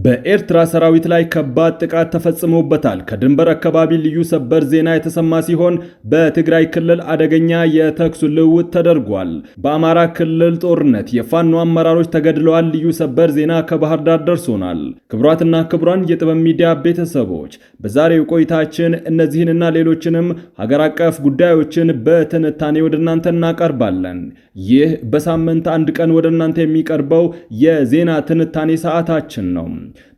በኤርትራ ሰራዊት ላይ ከባድ ጥቃት ተፈጽሞበታል። ከድንበር አካባቢ ልዩ ሰበር ዜና የተሰማ ሲሆን በትግራይ ክልል አደገኛ የተኩስ ልውውጥ ተደርጓል። በአማራ ክልል ጦርነት የፋኖ አመራሮች ተገድለዋል። ልዩ ሰበር ዜና ከባህር ዳር ደርሶናል። ክቡራትና ክቡራን የጥበብ ሚዲያ ቤተሰቦች በዛሬው ቆይታችን እነዚህንና ሌሎችንም ሀገር አቀፍ ጉዳዮችን በትንታኔ ወደ እናንተ እናቀርባለን። ይህ በሳምንት አንድ ቀን ወደ እናንተ የሚቀርበው የዜና ትንታኔ ሰዓታችን ነው።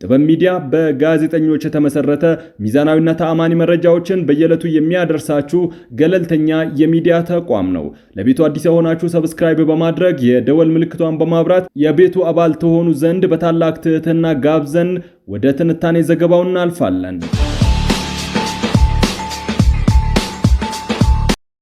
ጥበብ ሚዲያ በጋዜጠኞች የተመሰረተ ሚዛናዊና ተአማኒ መረጃዎችን በየዕለቱ የሚያደርሳችሁ ገለልተኛ የሚዲያ ተቋም ነው። ለቤቱ አዲስ የሆናችሁ ሰብስክራይብ በማድረግ የደወል ምልክቷን በማብራት የቤቱ አባል ተሆኑ ዘንድ በታላቅ ትህትና ጋብዘን ወደ ትንታኔ ዘገባው እናልፋለን።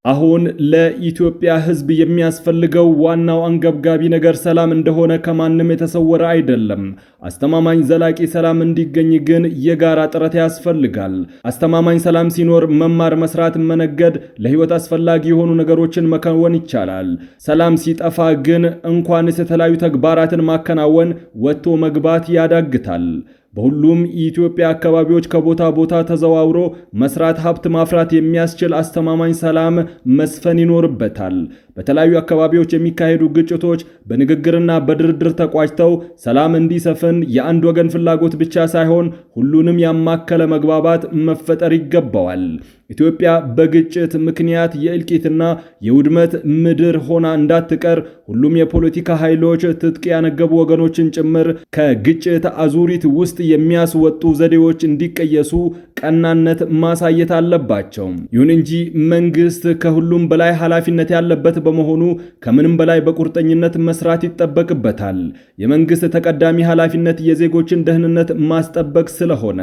አሁን ለኢትዮጵያ ሕዝብ የሚያስፈልገው ዋናው አንገብጋቢ ነገር ሰላም እንደሆነ ከማንም የተሰወረ አይደለም። አስተማማኝ ዘላቂ ሰላም እንዲገኝ ግን የጋራ ጥረት ያስፈልጋል። አስተማማኝ ሰላም ሲኖር መማር፣ መስራት፣ መነገድ፣ ለሕይወት አስፈላጊ የሆኑ ነገሮችን መከወን ይቻላል። ሰላም ሲጠፋ ግን እንኳንስ የተለያዩ ተግባራትን ማከናወን ወጥቶ መግባት ያዳግታል። በሁሉም የኢትዮጵያ አካባቢዎች ከቦታ ቦታ ተዘዋውሮ መስራት፣ ሀብት ማፍራት የሚያስችል አስተማማኝ ሰላም መስፈን ይኖርበታል። በተለያዩ አካባቢዎች የሚካሄዱ ግጭቶች በንግግርና በድርድር ተቋጭተው ሰላም እንዲሰፍን የአንድ ወገን ፍላጎት ብቻ ሳይሆን ሁሉንም ያማከለ መግባባት መፈጠር ይገባዋል። ኢትዮጵያ በግጭት ምክንያት የእልቂትና የውድመት ምድር ሆና እንዳትቀር ሁሉም የፖለቲካ ኃይሎች ትጥቅ ያነገቡ ወገኖችን ጭምር ከግጭት አዙሪት ውስጥ የሚያስወጡ ዘዴዎች እንዲቀየሱ ቀናነት ማሳየት አለባቸው። ይሁን እንጂ መንግስት ከሁሉም በላይ ኃላፊነት ያለበት በመሆኑ ከምንም በላይ በቁርጠኝነት መስራት ይጠበቅበታል። የመንግስት ተቀዳሚ ኃላፊነት የዜጎችን ደህንነት ማስጠበቅ ስለሆነ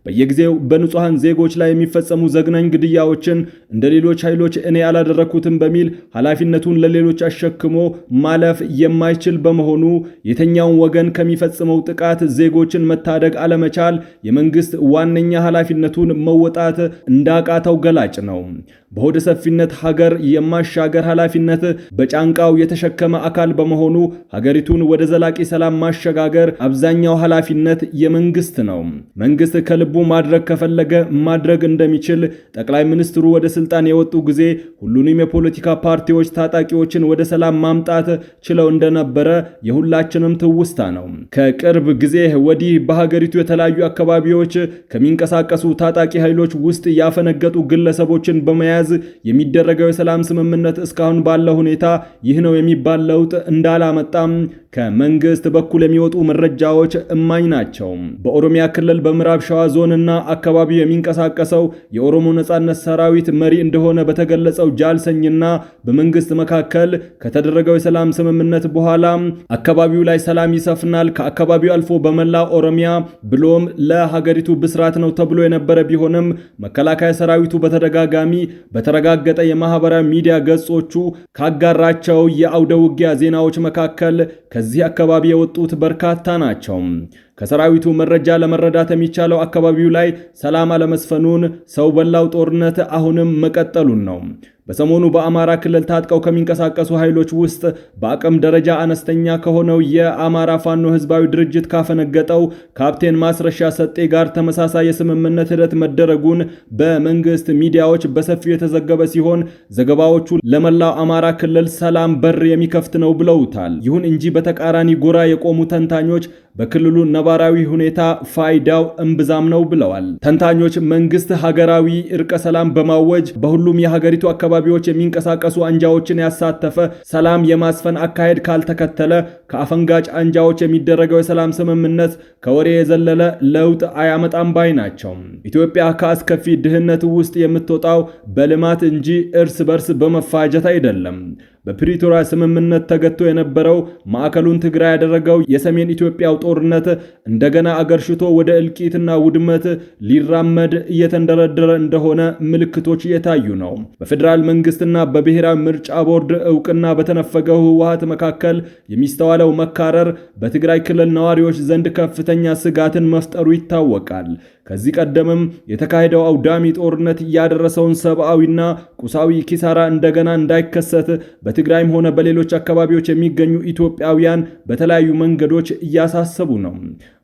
በየጊዜው በንጹሃን ዜጎች ላይ የሚፈጸሙ ዘግናኝ ግድያዎችን እንደ ሌሎች ኃይሎች እኔ ያላደረኩትም በሚል ኃላፊነቱን ለሌሎች አሸክሞ ማለፍ የማይችል በመሆኑ የተኛውን ወገን ከሚፈጽመው ጥቃት ዜጎችን መታደግ አለመቻል የመንግስት ዋነኛ ኃላፊነቱን መወጣት እንዳቃተው ገላጭ ነው። በሆደ ሰፊነት ሀገር የማሻገር ኃላፊነት በጫንቃው የተሸከመ አካል በመሆኑ ሀገሪቱን ወደ ዘላቂ ሰላም ማሸጋገር አብዛኛው ኃላፊነት የመንግስት ነው። መንግስት ከልቡ ማድረግ ከፈለገ ማድረግ እንደሚችል ጠቅላይ ሚኒስትሩ ወደ ስልጣን የወጡ ጊዜ ሁሉንም የፖለቲካ ፓርቲዎች ታጣቂዎችን ወደ ሰላም ማምጣት ችለው እንደነበረ የሁላችንም ትውስታ ነው። ከቅርብ ጊዜ ወዲህ በሀገሪቱ የተለያዩ አካባቢዎች ከሚንቀሳቀሱ ታጣቂ ኃይሎች ውስጥ ያፈነገጡ ግለሰቦችን በመያዝ የሚደረገው የሰላም ስምምነት እስካሁን ባለው ሁኔታ ይህ ነው የሚባል ለውጥ እንዳላመጣም ከመንግስት በኩል የሚወጡ መረጃዎች እማኝ ናቸው። በኦሮሚያ ክልል በምዕራብ ሸዋ ዞንና አካባቢው የሚንቀሳቀሰው የኦሮሞ ነጻነት ሰራዊት መሪ እንደሆነ በተገለጸው ጃልሰኝና በመንግስት መካከል ከተደረገው የሰላም ስምምነት በኋላ አካባቢው ላይ ሰላም ይሰፍናል፣ ከአካባቢው አልፎ በመላ ኦሮሚያ ብሎም ለሀገሪቱ ብስራት ነው ተብሎ የነበረ ቢሆንም መከላከያ ሰራዊቱ በተደጋጋሚ በተረጋገጠ የማህበራዊ ሚዲያ ገጾቹ ካጋራቸው የአውደ ውጊያ ዜናዎች መካከል ከዚህ አካባቢ የወጡት በርካታ ናቸው። ከሰራዊቱ መረጃ ለመረዳት የሚቻለው አካባቢው ላይ ሰላም አለመስፈኑን፣ ሰው በላው ጦርነት አሁንም መቀጠሉን ነው። በሰሞኑ በአማራ ክልል ታጥቀው ከሚንቀሳቀሱ ኃይሎች ውስጥ በአቅም ደረጃ አነስተኛ ከሆነው የአማራ ፋኖ ህዝባዊ ድርጅት ካፈነገጠው ካፕቴን ማስረሻ ሰጤ ጋር ተመሳሳይ የስምምነት ሂደት መደረጉን በመንግስት ሚዲያዎች በሰፊው የተዘገበ ሲሆን ዘገባዎቹ ለመላው አማራ ክልል ሰላም በር የሚከፍት ነው ብለውታል። ይሁን እንጂ በተቃራኒ ጎራ የቆሙ ተንታኞች በክልሉ ነባራዊ ሁኔታ ፋይዳው እምብዛም ነው ብለዋል። ተንታኞች መንግስት ሀገራዊ እርቀ ሰላም በማወጅ በሁሉም የሀገሪቱ አካባቢዎች የሚንቀሳቀሱ አንጃዎችን ያሳተፈ ሰላም የማስፈን አካሄድ ካልተከተለ ከአፈንጋጭ አንጃዎች የሚደረገው የሰላም ስምምነት ከወሬ የዘለለ ለውጥ አያመጣም ባይ ናቸው። ኢትዮጵያ ከአስከፊ ድህነት ውስጥ የምትወጣው በልማት እንጂ እርስ በርስ በመፋጀት አይደለም። በፕሪቶሪያ ስምምነት ተገቶ የነበረው ማዕከሉን ትግራይ ያደረገው የሰሜን ኢትዮጵያው ጦርነት እንደገና አገርሽቶ ወደ እልቂትና ውድመት ሊራመድ እየተንደረደረ እንደሆነ ምልክቶች እየታዩ ነው። በፌዴራል መንግስትና በብሔራዊ ምርጫ ቦርድ እውቅና በተነፈገው ህወሓት መካከል የሚስተዋለው መካረር በትግራይ ክልል ነዋሪዎች ዘንድ ከፍተኛ ስጋትን መፍጠሩ ይታወቃል። ከዚህ ቀደምም የተካሄደው አውዳሚ ጦርነት ያደረሰውን ሰብአዊና ቁሳዊ ኪሳራ እንደገና እንዳይከሰት በትግራይም ሆነ በሌሎች አካባቢዎች የሚገኙ ኢትዮጵያውያን በተለያዩ መንገዶች እያሳሰቡ ነው።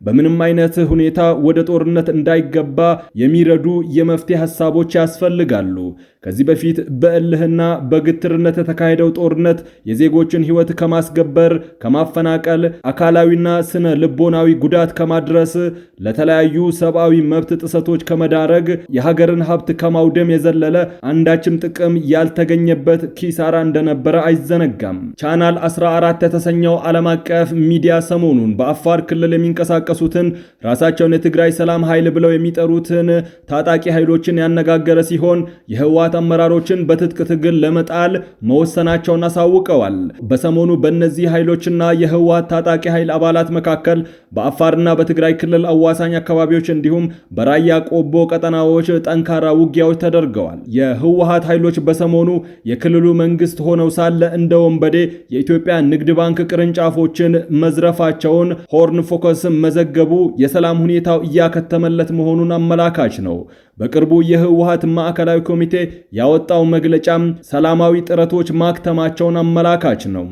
በምንም አይነት ሁኔታ ወደ ጦርነት እንዳይገባ የሚረዱ የመፍትሄ ሐሳቦች ያስፈልጋሉ። ከዚህ በፊት በእልህና በግትርነት የተካሄደው ጦርነት የዜጎችን ሕይወት ከማስገበር፣ ከማፈናቀል፣ አካላዊና ስነ ልቦናዊ ጉዳት ከማድረስ፣ ለተለያዩ ሰብአዊ መብት ጥሰቶች ከመዳረግ፣ የሀገርን ሀብት ከማውደም የዘለለ አንዳችም ጥቅም ያልተገኘበት ኪሳራ እንደነበረ አይዘነጋም። ቻናል 14 የተሰኘው ዓለም አቀፍ ሚዲያ ሰሞኑን በአፋር ክልል የሚንቀሳቀሱትን ራሳቸውን የትግራይ ሰላም ኃይል ብለው የሚጠሩትን ታጣቂ ኃይሎችን ያነጋገረ ሲሆን የህወሓት አመራሮችን በትጥቅ ትግል ለመጣል መወሰናቸውን አሳውቀዋል። በሰሞኑ በእነዚህ ኃይሎችና የህወሓት ታጣቂ ኃይል አባላት መካከል በአፋርና በትግራይ ክልል አዋሳኝ አካባቢዎች እንዲሁም በራያ ቆቦ ቀጠናዎች ጠንካራ ውጊያዎች ተደርገዋል። የህወሓት ኃይሎች በሰሞኑ የክልሉ መንግስት ሆነው ሳለ እንደ ወንበዴ የኢትዮጵያ ንግድ ባንክ ቅርንጫፎችን መዝረፋቸውን ሆርን ፎከስ መዘገቡ የሰላም ሁኔታው እያከተመለት መሆኑን አመላካች ነው። በቅርቡ የህወሓት ማዕከላዊ ኮሚቴ ያወጣው መግለጫም ሰላማዊ ጥረቶች ማክተማቸውን አመላካች ነው።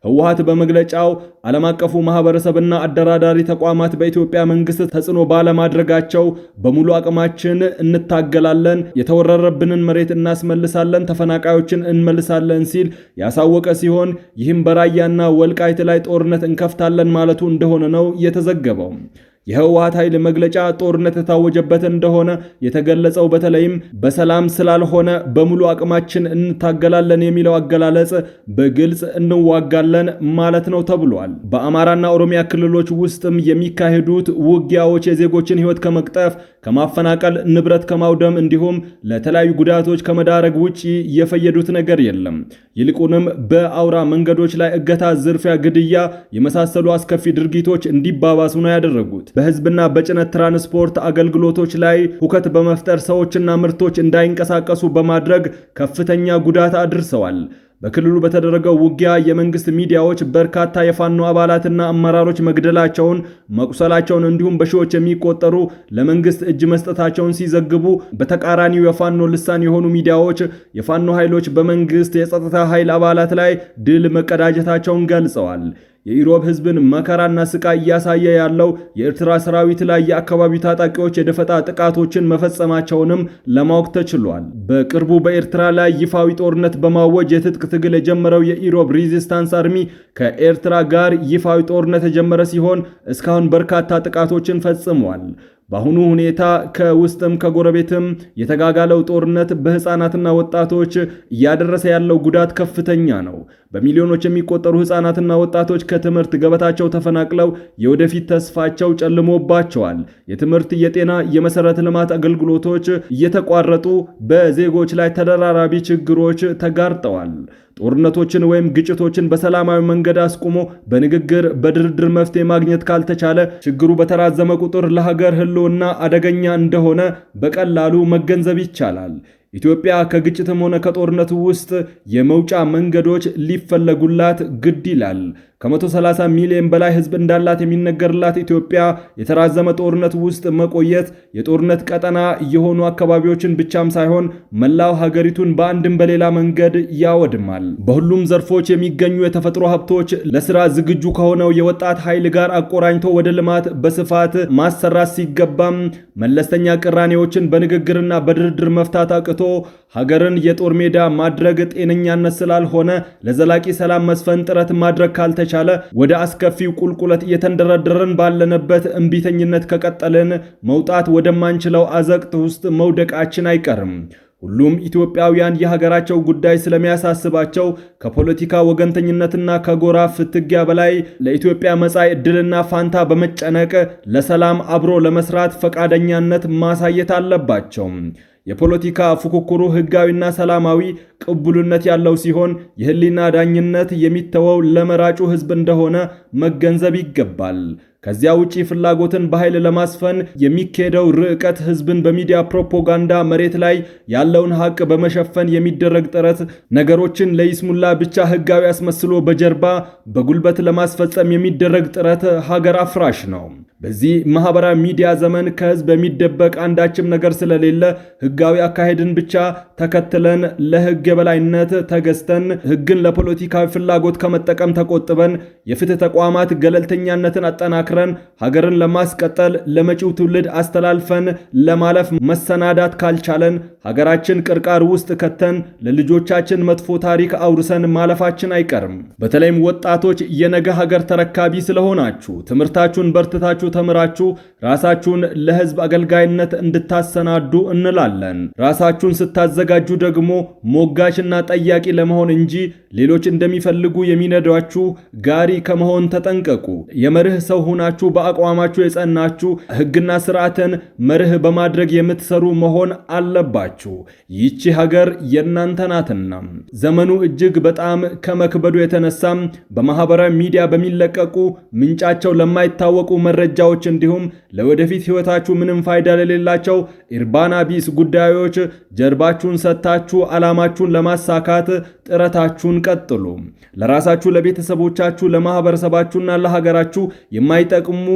ህወሓት በመግለጫው ዓለም አቀፉ ማህበረሰብና አደራዳሪ ተቋማት በኢትዮጵያ መንግስት ተጽዕኖ ባለማድረጋቸው በሙሉ አቅማችን እንታገላለን፣ የተወረረብንን መሬት እናስመልሳለን፣ ተፈናቃዮችን እንመልሳለን ሲል ያሳወቀ ሲሆን ይህም በራያና ወልቃይት ላይ ጦርነት እንከፍታለን ማለቱ እንደሆነ ነው የተዘገበው። የህወሓት ኃይል መግለጫ ጦርነት የታወጀበት እንደሆነ የተገለጸው በተለይም በሰላም ስላልሆነ በሙሉ አቅማችን እንታገላለን የሚለው አገላለጽ በግልጽ እንዋጋለን ማለት ነው ተብሏል። በአማራና ኦሮሚያ ክልሎች ውስጥም የሚካሄዱት ውጊያዎች የዜጎችን ህይወት ከመቅጠፍ፣ ከማፈናቀል፣ ንብረት ከማውደም እንዲሁም ለተለያዩ ጉዳቶች ከመዳረግ ውጪ የፈየዱት ነገር የለም። ይልቁንም በአውራ መንገዶች ላይ እገታ፣ ዝርፊያ፣ ግድያ የመሳሰሉ አስከፊ ድርጊቶች እንዲባባሱ ነው ያደረጉት። በህዝብና በጭነት ትራንስፖርት አገልግሎቶች ላይ ሁከት በመፍጠር ሰዎችና ምርቶች እንዳይንቀሳቀሱ በማድረግ ከፍተኛ ጉዳት አድርሰዋል። በክልሉ በተደረገው ውጊያ የመንግስት ሚዲያዎች በርካታ የፋኖ አባላትና አመራሮች መግደላቸውን፣ መቁሰላቸውን እንዲሁም በሺዎች የሚቆጠሩ ለመንግስት እጅ መስጠታቸውን ሲዘግቡ፣ በተቃራኒው የፋኖ ልሳን የሆኑ ሚዲያዎች የፋኖ ኃይሎች በመንግስት የጸጥታ ኃይል አባላት ላይ ድል መቀዳጀታቸውን ገልጸዋል። የኢሮብ ህዝብን መከራና ስቃይ እያሳየ ያለው የኤርትራ ሰራዊት ላይ የአካባቢው ታጣቂዎች የደፈጣ ጥቃቶችን መፈጸማቸውንም ለማወቅ ተችሏል። በቅርቡ በኤርትራ ላይ ይፋዊ ጦርነት በማወጅ የትጥቅ ትግል የጀመረው የኢሮብ ሬዚስታንስ አርሚ ከኤርትራ ጋር ይፋዊ ጦርነት የጀመረ ሲሆን እስካሁን በርካታ ጥቃቶችን ፈጽሟል። በአሁኑ ሁኔታ ከውስጥም ከጎረቤትም የተጋጋለው ጦርነት በህፃናትና ወጣቶች እያደረሰ ያለው ጉዳት ከፍተኛ ነው። በሚሊዮኖች የሚቆጠሩ ህፃናትና ወጣቶች ከትምህርት ገበታቸው ተፈናቅለው የወደፊት ተስፋቸው ጨልሞባቸዋል። የትምህርት፣ የጤና፣ የመሰረተ ልማት አገልግሎቶች እየተቋረጡ በዜጎች ላይ ተደራራቢ ችግሮች ተጋርጠዋል። ጦርነቶችን ወይም ግጭቶችን በሰላማዊ መንገድ አስቆሞ በንግግር በድርድር መፍትሄ ማግኘት ካልተቻለ ችግሩ በተራዘመ ቁጥር ለሀገር ህልውና አደገኛ እንደሆነ በቀላሉ መገንዘብ ይቻላል። ኢትዮጵያ ከግጭትም ሆነ ከጦርነቱ ውስጥ የመውጫ መንገዶች ሊፈለጉላት ግድ ይላል። ከ130 ሚሊዮን በላይ ህዝብ እንዳላት የሚነገርላት ኢትዮጵያ የተራዘመ ጦርነት ውስጥ መቆየት የጦርነት ቀጠና የሆኑ አካባቢዎችን ብቻም ሳይሆን መላው ሀገሪቱን በአንድም በሌላ መንገድ ያወድማል። በሁሉም ዘርፎች የሚገኙ የተፈጥሮ ሀብቶች ለስራ ዝግጁ ከሆነው የወጣት ኃይል ጋር አቆራኝቶ ወደ ልማት በስፋት ማሰራት ሲገባም መለስተኛ ቅራኔዎችን በንግግርና በድርድር መፍታት አቅቶ ሀገርን የጦር ሜዳ ማድረግ ጤነኛነት ስላልሆነ ለዘላቂ ሰላም መስፈን ጥረት ማድረግ ካልተቻለ ወደ አስከፊው ቁልቁለት እየተንደረደረን ባለንበት እምቢተኝነት ከቀጠልን መውጣት ወደማንችለው አዘቅት ውስጥ መውደቃችን አይቀርም። ሁሉም ኢትዮጵያውያን የሀገራቸው ጉዳይ ስለሚያሳስባቸው ከፖለቲካ ወገንተኝነትና ከጎራ ፍትጊያ በላይ ለኢትዮጵያ መጻኢ ዕድልና ፋንታ በመጨነቅ ለሰላም አብሮ ለመስራት ፈቃደኛነት ማሳየት አለባቸው። የፖለቲካ ፉክክሩ ህጋዊና ሰላማዊ ቅቡልነት ያለው ሲሆን የህሊና ዳኝነት የሚተወው ለመራጩ ህዝብ እንደሆነ መገንዘብ ይገባል። ከዚያ ውጪ ፍላጎትን በኃይል ለማስፈን የሚካሄደው ርዕቀት ህዝብን በሚዲያ ፕሮፓጋንዳ መሬት ላይ ያለውን ሀቅ በመሸፈን የሚደረግ ጥረት ነገሮችን ለይስሙላ ብቻ ህጋዊ አስመስሎ በጀርባ በጉልበት ለማስፈጸም የሚደረግ ጥረት ሀገር አፍራሽ ነው። በዚህ ማህበራዊ ሚዲያ ዘመን ከህዝብ የሚደበቅ አንዳችም ነገር ስለሌለ ህጋዊ አካሄድን ብቻ ተከትለን ለህግ የበላይነት ተገዝተን ህግን ለፖለቲካዊ ፍላጎት ከመጠቀም ተቆጥበን የፍትህ ተቋማት ገለልተኛነትን አጠናክረን አጠናክረን ሀገርን ለማስቀጠል ለመጪው ትውልድ አስተላልፈን ለማለፍ መሰናዳት ካልቻለን ሀገራችን ቅርቃር ውስጥ ከተን ለልጆቻችን መጥፎ ታሪክ አውርሰን ማለፋችን አይቀርም። በተለይም ወጣቶች የነገ ሀገር ተረካቢ ስለሆናችሁ ትምህርታችሁን በርትታችሁ ተምራችሁ ራሳችሁን ለሕዝብ አገልጋይነት እንድታሰናዱ እንላለን። ራሳችሁን ስታዘጋጁ ደግሞ ሞጋችና ጠያቂ ለመሆን እንጂ ሌሎች እንደሚፈልጉ የሚነዷችሁ ጋሪ ከመሆን ተጠንቀቁ። የመርህ ሰው ሆናችሁ በአቋማችሁ የጸናችሁ ሕግና ስርዓትን መርህ በማድረግ የምትሰሩ መሆን አለባችሁ። ይቺ ሀገር የእናንተ ናትና። ዘመኑ እጅግ በጣም ከመክበዱ የተነሳም በማህበራዊ ሚዲያ በሚለቀቁ ምንጫቸው ለማይታወቁ መረጃዎች እንዲሁም ለወደፊት ሕይወታችሁ ምንም ፋይዳ ለሌላቸው ኢርባና ቢስ ጉዳዮች ጀርባችሁን ሰጥታችሁ ዓላማችሁን ለማሳካት ጥረታችሁን ቀጥሉ። ለራሳችሁ፣ ለቤተሰቦቻችሁ፣ ለማህበረሰባችሁና ለሀገራችሁ የማይጠቅሙ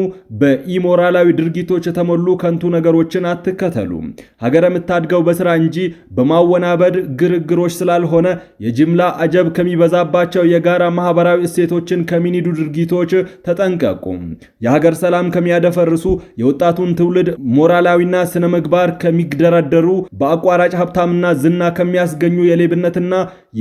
በኢሞራላዊ ድርጊቶች የተሞሉ ከንቱ ነገሮችን አትከተሉ። ሀገር የምታድገው በስራ እንጂ በማወናበድ ግርግሮች ስላልሆነ የጅምላ አጀብ ከሚበዛባቸው የጋራ ማህበራዊ እሴቶችን ከሚኒዱ ድርጊቶች ተጠንቀቁ። የሀገር ሰላም ከሚያደፈርሱ የወጣቱን ትውልድ ሞራላዊና ስነ ምግባር ከሚግደረደሩ በአቋራጭ ሀብታምና ዝና ከሚያስገኙ የሌብነትና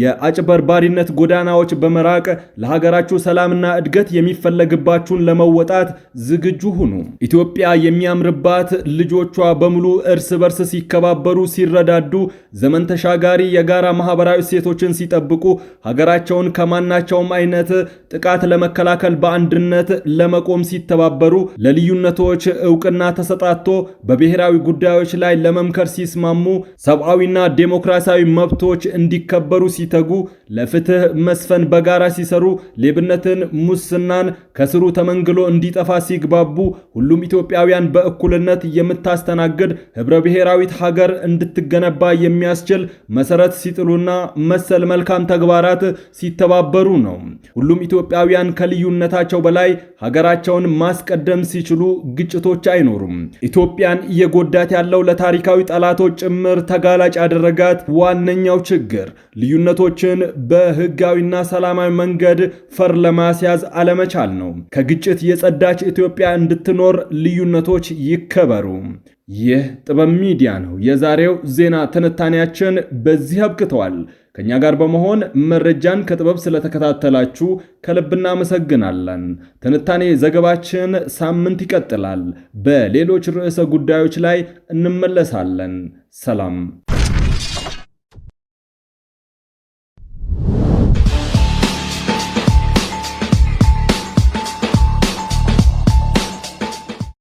የአጭበርባሪነት ጎዳናዎች በመራቅ ለሀገራችሁ ሰላምና እድገት የሚፈለግባችሁን ለመወጣት ዝግጁ ሁኑ። ኢትዮጵያ የሚያምርባት ልጆቿ በሙሉ እርስ በርስ ሲከባበሩ፣ ሲረዳዱ፣ ዘመን ተሻጋሪ የጋራ ማህበራዊ እሴቶችን ሲጠብቁ፣ ሀገራቸውን ከማናቸውም አይነት ጥቃት ለመከላከል በአንድነት ለመቆም ሲተባበሩ፣ ለልዩነቶች ዕውቅና ተሰጣቶ በብሔራዊ ጉዳዮች ላይ ለመምከር ሲስማሙ፣ ሰብአዊና ዴሞክራሲያዊ መብቶች እንዲከበሩ ሲተጉ፣ ለፍትህ መስፈን በጋራ ሲሰሩ፣ ሌብነትን፣ ሙስናን ከስሩ ተመንግሎ እንዲጠፋ ሲግባቡ፣ ሁሉም ኢትዮጵያውያን በእኩልነት የምታስተናግድ ህብረ ብሔራዊት ሀገር እንድትገነባ የሚያስችል መሰረት ሲጥሉና መሰል መልካም ተግባራት ሲተባበሩ ነው። ሁሉም ኢትዮጵያውያን ከልዩነታቸው በላይ ሀገራቸውን ማስቀደም ሲችሉ ግጭቶች አይኖሩም። ኢትዮጵያን እየጎዳት ያለው ለታሪካዊ ጠላቶች ጭምር ተጋላጭ ያደረጋት ዋነኛው ችግር ልዩነቶችን በህጋዊና ሰላማዊ መንገድ ፈር ለማስያዝ አለመቻል ነው። ከግጭት የጸዳች ኢትዮጵያ እንድትኖር ልዩነቶች ይከበሩ። ይህ ጥበብ ሚዲያ ነው። የዛሬው ዜና ትንታኔያችን በዚህ አብቅተዋል። ከኛ ጋር በመሆን መረጃን ከጥበብ ስለተከታተላችሁ ከልብ እናመሰግናለን። ትንታኔ ዘገባችን ሳምንት ይቀጥላል። በሌሎች ርዕሰ ጉዳዮች ላይ እንመለሳለን። ሰላም።